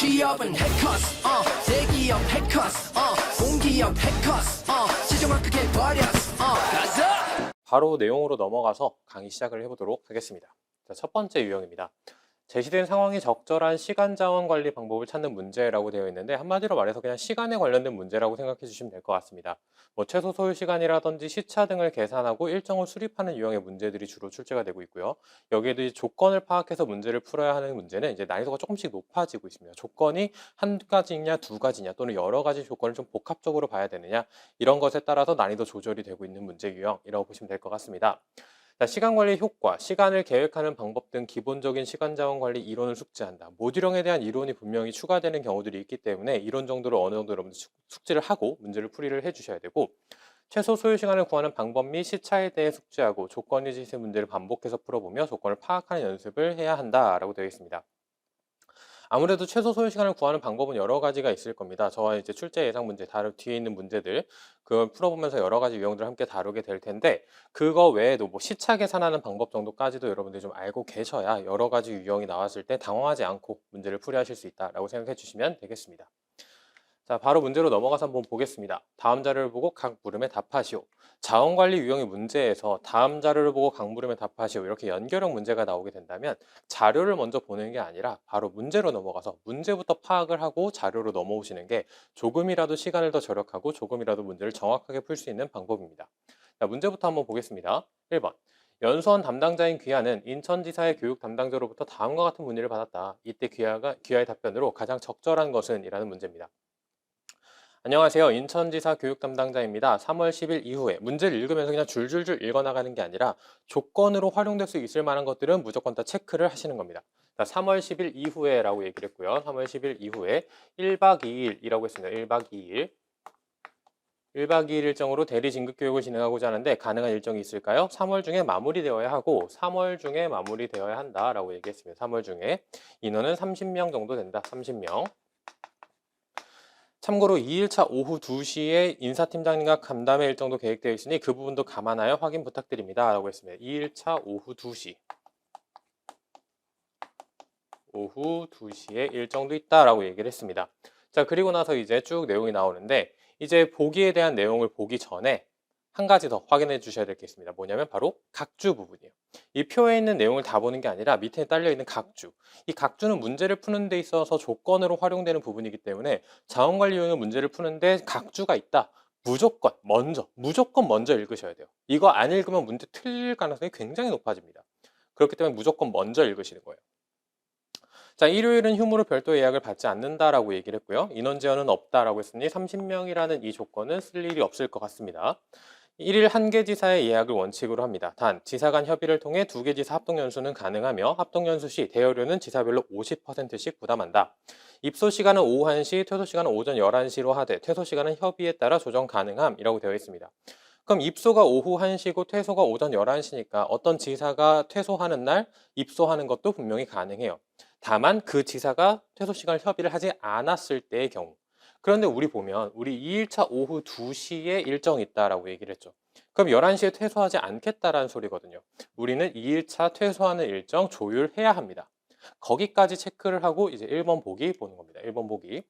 취업은 해커스 대기업 해커스 공기업 해커스 시정을 크게 버렸어 가자. 바로 내용으로 넘어가서 강의 시작을 해보도록 하겠습니다. 자, 첫 번째 유형입니다. 제시된 상황이 적절한 시간 자원 관리 방법을 찾는 문제라고 되어 있는데 한마디로 말해서 그냥 시간에 관련된 문제라고 생각해 주시면 될 것 같습니다. 최소 소요 시간이라든지 시차 등을 계산하고 일정을 수립하는 유형의 문제들이 주로 출제가 되고 있고요. 여기에도 이제 조건을 파악해서 문제를 풀어야 하는 문제는 이제 난이도가 조금씩 높아지고 있습니다. 조건이 한 가지냐 두 가지냐 또는 여러 가지 조건을 좀 복합적으로 봐야 되느냐 이런 것에 따라서 난이도 조절이 되고 있는 문제 유형이라고 보시면 될 것 같습니다. 자, 시간 관리 효과, 시간을 계획하는 방법 등 기본적인 시간 자원 관리 이론을 숙지한다. 모듈형에 대한 이론이 분명히 추가되는 경우들이 있기 때문에 이론 정도로 어느 정도 여러분들 숙지를 하고 문제를 풀이를 해주셔야 되고 최소 소요 시간을 구하는 방법 및 시차에 대해 숙지하고 조건이 지시 문제를 반복해서 풀어보며 조건을 파악하는 연습을 해야 한다라고 되어 있습니다. 아무래도 최소 소요 시간을 구하는 방법은 여러 가지가 있을 겁니다. 저와 이제 출제 예상 문제, 다른 뒤에 있는 문제들, 그걸 풀어보면서 여러 가지 유형들을 함께 다루게 될 텐데, 그거 외에도 시차 계산하는 방법 정도까지도 여러분들이 좀 알고 계셔야 여러 가지 유형이 나왔을 때 당황하지 않고 문제를 풀이하실 수 있다라고 생각해 주시면 되겠습니다. 자, 바로 문제로 넘어가서 한번 보겠습니다. 다음 자료를 보고 각 물음에 답하시오. 자원관리 유형의 문제에서 다음 자료를 보고 각 물음에 답하시오. 이렇게 연결형 문제가 나오게 된다면 자료를 먼저 보는 게 아니라 바로 문제로 넘어가서 문제부터 파악을 하고 자료로 넘어오시는 게 조금이라도 시간을 더 절약하고 조금이라도 문제를 정확하게 풀 수 있는 방법입니다. 자, 문제부터 한번 보겠습니다. 1번. 연수원 담당자인 귀하는 인천지사의 교육 담당자로부터 다음과 같은 문의를 받았다. 이때 귀하의 답변으로 가장 적절한 것은? 이라는 문제입니다. 안녕하세요. 인천지사 교육 담당자입니다. 3월 10일 이후에 문제를 읽으면서 그냥 줄줄줄 읽어나가는 게 아니라 조건으로 활용될 수 있을 만한 것들은 무조건 다 체크를 하시는 겁니다. 자, 3월 10일 이후에 라고 얘기를 했고요. 3월 10일 이후에 1박 2일이라고 했습니다. 1박 2일. 1박 2일 일정으로 대리 진급 교육을 진행하고자 하는데 가능한 일정이 있을까요? 3월 중에 마무리되어야 하고 3월 중에 마무리되어야 한다라고 얘기했습니다. 3월 중에 인원은 30명 정도 된다. 30명. 참고로 2일차 오후 2시에 인사팀장님과 간담회 일정도 계획되어 있으니 그 부분도 감안하여 확인 부탁드립니다. 라고 했습니다. 2일차 오후 2시. 오후 2시에 일정도 있다라고 얘기를 했습니다. 자, 그리고 나서 이제 쭉 내용이 나오는데 이제 보기에 대한 내용을 보기 전에 한 가지 더 확인해 주셔야 될 게 있습니다. 뭐냐면 바로 각주 부분이에요. 이 표에 있는 내용을 다 보는 게 아니라 밑에 딸려 있는 각주. 이 각주는 문제를 푸는 데 있어서 조건으로 활용되는 부분이기 때문에 자원관리용의 문제를 푸는데 각주가 있다. 무조건 먼저 읽으셔야 돼요. 이거 안 읽으면 문제 틀릴 가능성이 굉장히 높아집니다. 그렇기 때문에 무조건 먼저 읽으시는 거예요. 자, 일요일은 휴무로 별도 예약을 받지 않는다라고 얘기를 했고요. 인원 제한은 없다라고 했으니 30명이라는 이 조건은 쓸 일이 없을 것 같습니다. 1일 1개 지사의 예약을 원칙으로 합니다. 단, 지사 간 협의를 통해 2개 지사 합동연수는 가능하며 합동연수 시 대여료는 지사별로 50%씩 부담한다. 입소 시간은 오후 1시, 퇴소 시간은 오전 11시로 하되 퇴소 시간은 협의에 따라 조정 가능함이라고 되어 있습니다. 그럼 입소가 오후 1시고 퇴소가 오전 11시니까 어떤 지사가 퇴소하는 날 입소하는 것도 분명히 가능해요. 다만 그 지사가 퇴소 시간을 협의를 하지 않았을 때의 경우. 그런데 우리 2일차 오후 2시에 일정이 있다라고 얘기를 했죠. 그럼 11시에 퇴소하지 않겠다라는 소리거든요. 우리는 2일차 퇴소하는 일정 조율해야 합니다. 거기까지 체크를 하고 이제 1번 보기 보는 겁니다. 1번 보기.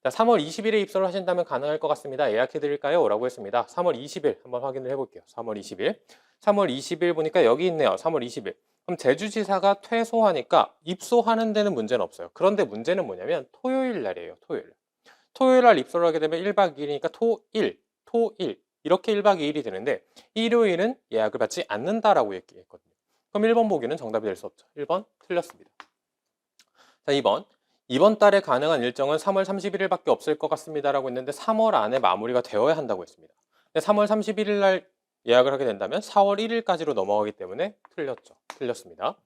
자, 3월 20일에 입소를 하신다면 가능할 것 같습니다. 예약해 드릴까요? 라고 했습니다. 3월 20일 한번 확인을 해볼게요. 3월 20일. 3월 20일 보니까 여기 있네요. 3월 20일. 그럼 제주지사가 퇴소하니까 입소하는 데는 문제는 없어요. 그런데 문제는 뭐냐면 토요일 날이에요. 토요일 날 입소를 하게 되면 1박 2일이니까 토일 이렇게 1박 2일이 되는데 일요일은 예약을 받지 않는다라고 얘기했거든요. 그럼 1번 보기는 정답이 될 수 없죠. 1번 틀렸습니다. 자, 2번. 이번 달에 가능한 일정은 3월 31일밖에 없을 것 같습니다라고 했는데 3월 안에 마무리가 되어야 한다고 했습니다. 근데 3월 31일 날 예약을 하게 된다면 4월 1일까지로 넘어가기 때문에 틀렸습니다.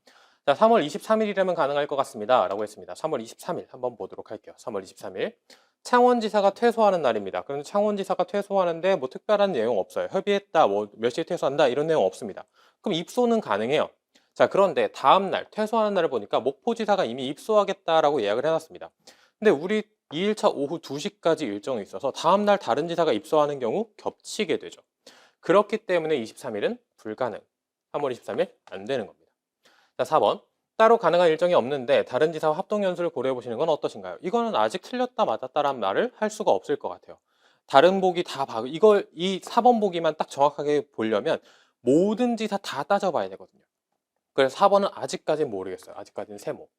자, 3월 23일이라면 가능할 것 같습니다. 라고 했습니다. 3월 23일 한번 보도록 할게요. 3월 23일. 창원지사가 퇴소하는 날입니다. 그런데 창원지사가 퇴소하는데 특별한 내용 없어요. 협의했다, 몇 시에 퇴소한다 이런 내용 없습니다. 그럼 입소는 가능해요. 자, 그런데 다음 날 퇴소하는 날을 보니까 목포지사가 이미 입소하겠다라고 예약을 해놨습니다. 근데 우리 2일차 오후 2시까지 일정이 있어서 다음 날 다른 지사가 입소하는 경우 겹치게 되죠. 그렇기 때문에 23일은 불가능. 3월 23일 안 되는 겁니다. 자, 4번. 따로 가능한 일정이 없는데 다른 지사와 합동연수를 고려해 보시는 건 어떠신가요? 이거는 아직 틀렸다 맞았다라는 말을 할 수가 없을 것 같아요. 다른 보기 다 이걸 이 4번 보기만 딱 정확하게 보려면 모든 지사 다 따져봐야 되거든요. 그래서 4번은 아직까지는 모르겠어요. 아직까지는 세모.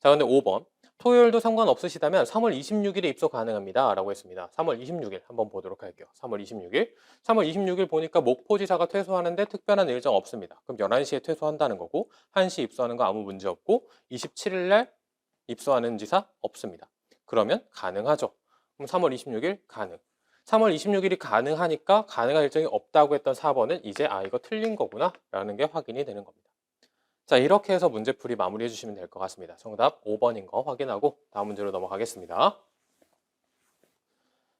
자, 근데 5번. 토요일도 상관없으시다면 3월 26일에 입소 가능합니다. 라고 했습니다. 3월 26일 한번 보도록 할게요. 3월 26일. 3월 26일 보니까 목포지사가 퇴소하는데 특별한 일정 없습니다. 그럼 11시에 퇴소한다는 거고 1시 입소하는 거 아무 문제 없고 27일 날 입소하는 지사 없습니다. 그러면 가능하죠. 그럼 3월 26일 가능. 3월 26일이 가능하니까 가능한 일정이 없다고 했던 4번은 이제 이거 틀린 거구나 라는 게 확인이 되는 겁니다. 자, 이렇게 해서 문제풀이 마무리해 주시면 될 것 같습니다. 정답 5번인 거 확인하고 다음 문제로 넘어가겠습니다.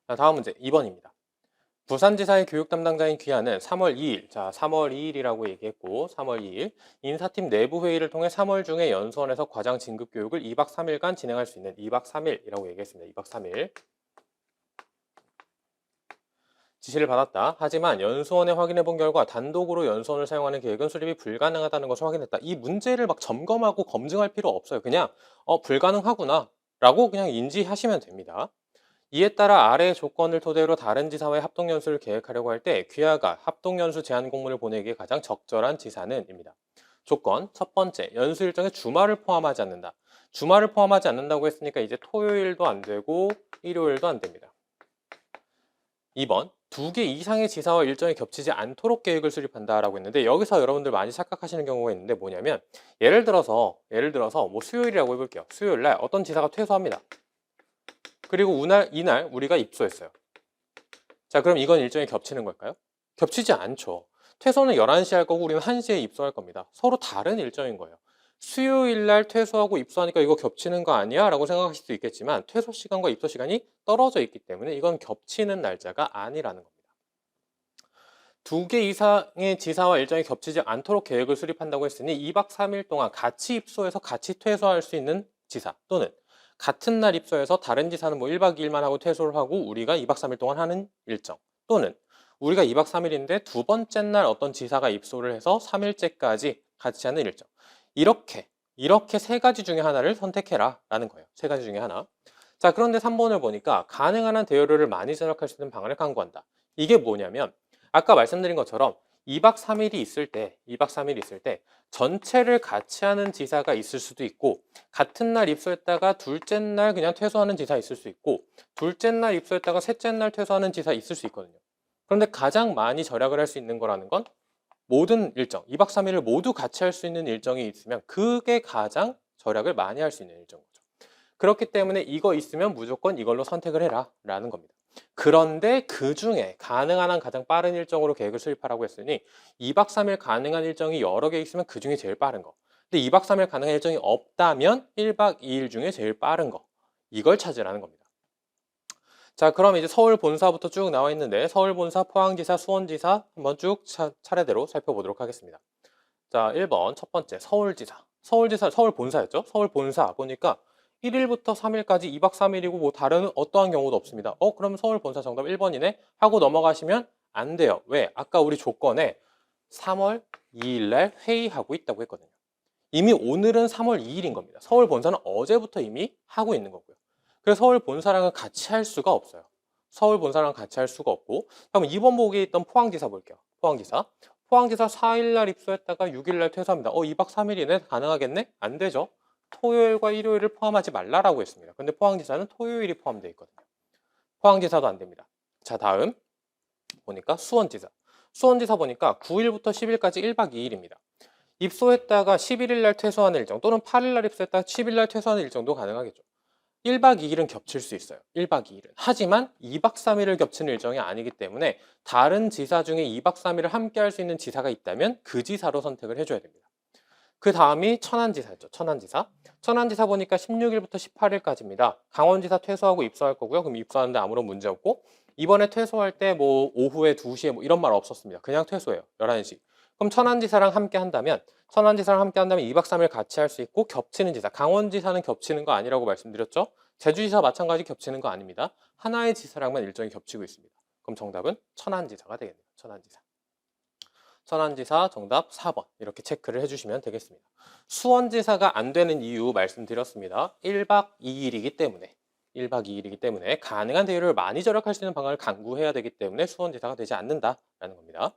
자, 다음 문제 2번입니다. 부산지사의 교육 담당자인 귀하는 3월 2일, 자 3월 2일이라고 얘기했고 3월 2일 인사팀 내부 회의를 통해 3월 중에 연수원에서 과장 진급 교육을 2박 3일간 진행할 수 있는 2박 3일이라고 얘기했습니다. 2박 3일. 지시를 받았다. 하지만 연수원에 확인해 본 결과 단독으로 연수원을 사용하는 계획은 수립이 불가능하다는 것을 확인했다. 이 문제를 막 점검하고 검증할 필요 없어요. 그냥 불가능하구나 라고 그냥 인지하시면 됩니다. 이에 따라 아래의 조건을 토대로 다른 지사와의 합동연수를 계획하려고 할 때 귀하가 합동연수 제안 공문을 보내기에 가장 적절한 지사는 입니다. 조건 첫 번째, 연수 일정에 주말을 포함하지 않는다. 주말을 포함하지 않는다고 했으니까 이제 토요일도 안 되고 일요일도 안 됩니다. 2번, 2개 이상의 지사와 일정이 겹치지 않도록 계획을 수립한다라고 했는데 여기서 여러분들 많이 착각하시는 경우가 있는데 뭐냐면 예를 들어서 뭐 수요일이라고 해볼게요. 수요일 날 어떤 지사가 퇴소합니다. 그리고 이날 우리가 입소했어요. 자, 그럼 이건 일정이 겹치는 걸까요? 겹치지 않죠. 퇴소는 11시에 할 거고 우리는 1시에 입소할 겁니다. 서로 다른 일정인 거예요. 수요일 날 퇴소하고 입소하니까 이거 겹치는 거 아니야? 라고 생각하실 수도 있겠지만 퇴소 시간과 입소 시간이 떨어져 있기 때문에 이건 겹치는 날짜가 아니라는 겁니다. 2개 이상의 지사와 일정이 겹치지 않도록 계획을 수립한다고 했으니 2박 3일 동안 같이 입소해서 같이 퇴소할 수 있는 지사 또는 같은 날 입소해서 다른 지사는 뭐 1박 2일만 하고 퇴소를 하고 우리가 2박 3일 동안 하는 일정 또는 우리가 2박 3일인데 두 번째 날 어떤 지사가 입소를 해서 3일째까지 같이 하는 일정. 이렇게 세 가지 중에 하나를 선택해라 라는 거예요. 세 가지 중에 하나. 자, 그런데 3번을 보니까 가능한 한 대여료를 많이 절약할 수 있는 방안을 강구한다. 이게 뭐냐면 아까 말씀드린 것처럼 2박 3일이 있을 때 전체를 같이 하는 지사가 있을 수도 있고 같은 날 입소했다가 둘째 날 그냥 퇴소하는 지사 있을 수 있고 둘째 날 입소했다가 셋째 날 퇴소하는 지사 있을 수 있거든요. 그런데 가장 많이 절약을 할 수 있는 거라는 건 모든 일정, 2박 3일을 모두 같이 할 수 있는 일정이 있으면 그게 가장 절약을 많이 할 수 있는 일정인 거죠. 그렇기 때문에 이거 있으면 무조건 이걸로 선택을 해라 라는 겁니다. 그런데 그 중에 가능한 한 가장 빠른 일정으로 계획을 수립하라고 했으니 2박 3일 가능한 일정이 여러 개 있으면 그 중에 제일 빠른 거. 근데 2박 3일 가능한 일정이 없다면 1박 2일 중에 제일 빠른 거. 이걸 찾으라는 겁니다. 자, 그럼 이제 서울 본사부터 쭉 나와 있는데 서울 본사, 포항지사, 수원지사 한번 쭉 차례대로 살펴보도록 하겠습니다. 자, 1번 첫 번째 서울지사. 서울 본사였죠? 서울 본사 보니까 1일부터 3일까지 2박 3일이고 뭐 다른 어떠한 경우도 없습니다. 그럼 서울 본사 정답 1번이네 하고 넘어가시면 안 돼요. 왜? 아까 우리 조건에 3월 2일 날 회의하고 있다고 했거든요. 이미 오늘은 3월 2일인 겁니다. 서울 본사는 어제부터 이미 하고 있는 거고요. 그래서 서울 본사랑은 같이 할 수가 없어요. 서울 본사랑 같이 할 수가 없고 그럼 2번 보기에 있던 포항지사 볼게요. 포항지사 4일 날 입소했다가 6일 날 퇴소합니다. 2박 3일이네? 가능하겠네? 안 되죠. 토요일과 일요일을 포함하지 말라라고 했습니다. 근데 포항지사는 토요일이 포함되어 있거든요. 포항지사도 안 됩니다. 자, 다음 보니까 수원지사 보니까 9일부터 10일까지 1박 2일입니다. 입소했다가 11일 날 퇴소하는 일정 또는 8일 날 입소했다가 10일 날 퇴소하는 일정도 가능하겠죠. 1박 2일은 겹칠 수 있어요. 1박 2일은. 하지만 2박 3일을 겹치는 일정이 아니기 때문에 다른 지사 중에 2박 3일을 함께 할 수 있는 지사가 있다면 그 지사로 선택을 해줘야 됩니다. 그 다음이 천안지사였죠. 천안지사 보니까 16일부터 18일까지입니다. 강원지사 퇴소하고 입소할 거고요. 그럼 입소하는데 아무런 문제 없고 이번에 퇴소할 때 뭐 오후에 2시에 뭐 이런 말 없었습니다. 그냥 퇴소해요. 11시. 그럼 천안지사랑 함께 한다면 2박 3일 같이 할 수 있고 겹치는 지사. 강원지사는 겹치는 거 아니라고 말씀드렸죠. 제주지사 마찬가지 겹치는 거 아닙니다. 하나의 지사랑만 일정이 겹치고 있습니다. 그럼 정답은 천안지사가 되겠네요. 천안지사. 천안지사 정답 4번 이렇게 체크를 해주시면 되겠습니다. 수원지사가 안 되는 이유 말씀드렸습니다. 1박 2일이기 때문에 가능한 대여를 많이 절약할 수 있는 방안을 강구해야 되기 때문에 수원지사가 되지 않는다라는 겁니다.